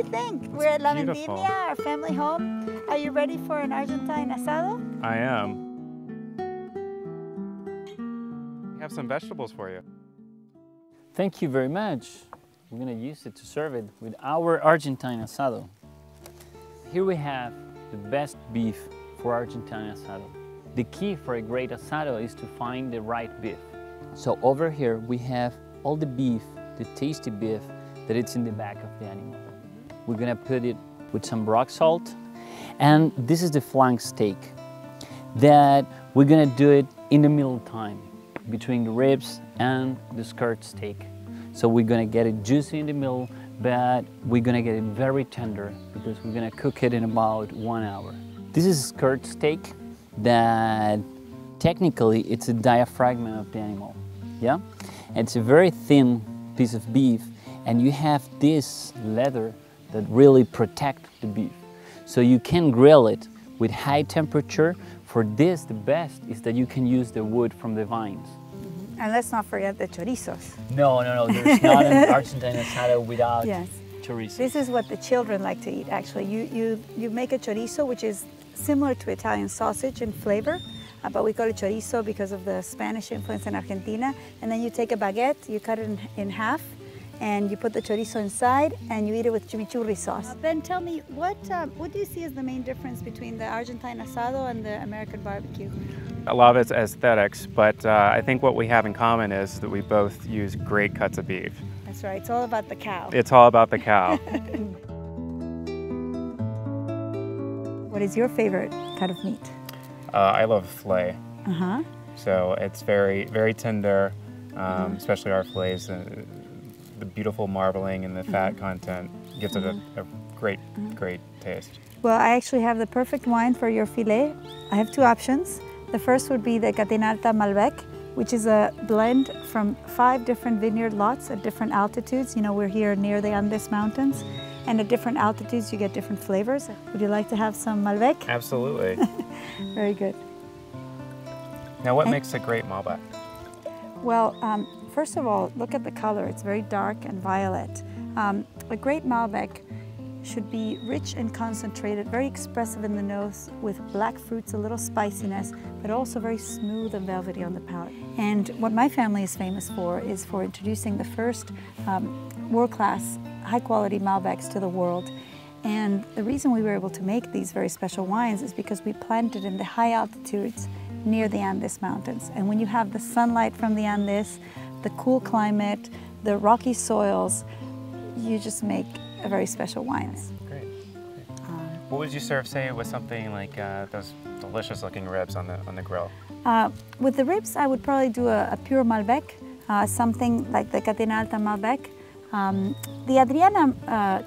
think? We're at La beautiful. Vendimia, our family home. Are you ready for an Argentine Asado? I am. We have some vegetables for you. Thank you very much. We're gonna use it to serve it with our Argentine Asado. Here we have the best beef for Argentine Asado. The key for a great asado is to find the right beef. So over here we have all the beef, the tasty beef that it's in the back of the animal. We're gonna put it with some rock salt, and this is the flank steak that we're gonna do it in the middle time between the ribs and the skirt steak. So we're gonna get it juicy in the middle, but we're gonna get it very tender because we're gonna cook it in about 1 hour. This is skirt steak that technically it's a diaphragm of the animal, yeah? It's a very thin piece of beef, and you have this leather that really protects the beef. So you can grill it with high temperature. For this, the best is that you can use the wood from the vines. And let's not forget the chorizos. No, there's not an Argentine asado without Yes. chorizo. This is what the children like to eat, actually. You make a chorizo, which is similar to Italian sausage in flavor, but we call it chorizo because of the Spanish influence in Argentina. And then you take a baguette, you cut it in half, and you put the chorizo inside, and you eat it with chimichurri sauce. Ben, tell me, what do you see as the main difference between the Argentine asado and the American barbecue? A lot of it's aesthetics, but I think what we have in common is that we both use great cuts of beef. That's right, it's all about the cow. It's all about the cow. What is your favorite cut of meat? I love filet. Uh-huh. So it's very, very tender, especially our fillets. The beautiful marbling and the fat content gives it a great, great taste. Well, I actually have the perfect wine for your filet. I have two options. The first would be the Catena Malbec, which is a blend from 5 different vineyard lots at different altitudes. You know, we're here near the Andes Mountains, and at different altitudes you get different flavors. Would you like to have some Malbec? Absolutely. Very good. Now, what makes a great Malbec? Well, first of all, look at the color. It's very dark and violet. A great Malbec should be rich and concentrated, very expressive in the nose with black fruits, a little spiciness, but also very smooth and velvety on the palate. And what my family is famous for is for introducing the first world-class, high-quality Malbecs to the world. And the reason we were able to make these very special wines is because we planted in the high altitudes near the Andes Mountains. And when you have the sunlight from the Andes, the cool climate, the rocky soils, you just make a very special wines. Great. What would you serve, say, with something like those delicious-looking ribs on the grill? With the ribs, I would probably do a pure Malbec, something like the Catena Alta Malbec. The Adriana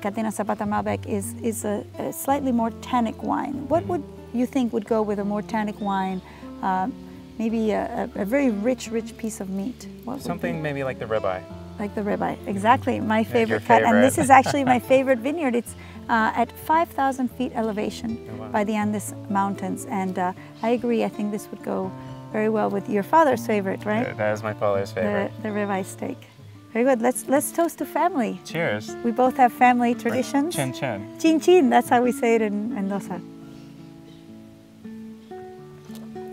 Catena Zapata Malbec is a slightly more tannic wine. What would you think would go with a more tannic wine? Maybe a very rich piece of meat. Something maybe like the ribeye. Like the ribeye, exactly, my favorite favorite. cut. And this is actually my favorite vineyard. It's at 5,000 feet elevation by the Andes Mountains. And I agree, I think this would go very well with your father's favorite, right? That is my father's favorite. The ribeye steak. Very good. Let's toast to family. Cheers. We both have family traditions. Chin chin. Chin chin, that's how we say it in Mendoza.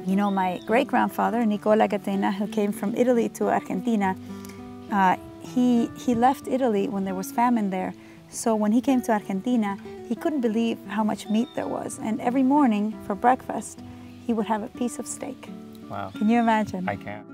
You know, my great-grandfather, Nicola Catena, who came from Italy to Argentina, he left Italy when there was famine there. So when he came to Argentina, he couldn't believe how much meat there was. And every morning for breakfast, he would have a piece of steak. Wow. Can you imagine? I can.